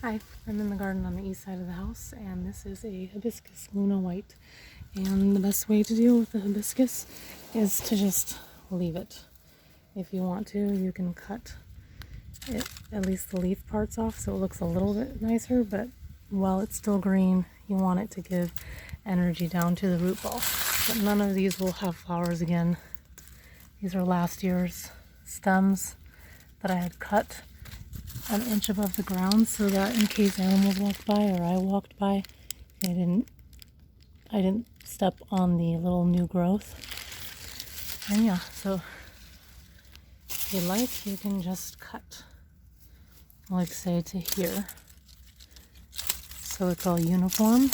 Hi, I'm in the garden on the east side of the house, and this is a hibiscus Luna White. And the best way to deal with the hibiscus is to just leave it. If you want to, you can cut it, at least the leaf parts off, so it looks a little bit nicer, but while it's still green, you want it to give energy down to the root ball. But none of these will have flowers again. These are last year's stems that I had cut an inch above the ground so that in case animals walked by or I walked by, I didn't step on the little new growth. And yeah, so if you like, you can just cut, like say to here, so it's all uniform.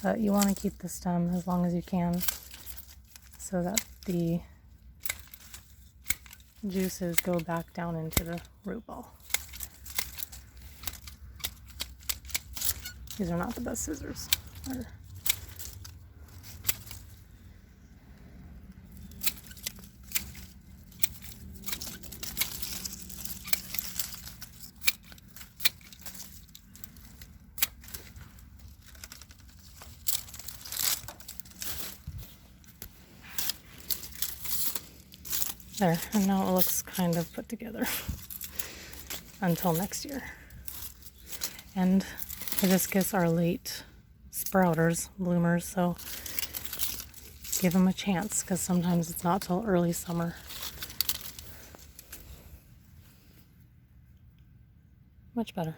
But you want to keep the stem as long as you can so that the juices go back down into the root ball. These are not the best scissors. There, and now it looks kind of put together until next year. And hibiscus are late sprouters, bloomers, so give them a chance because sometimes it's not till early summer. Much better.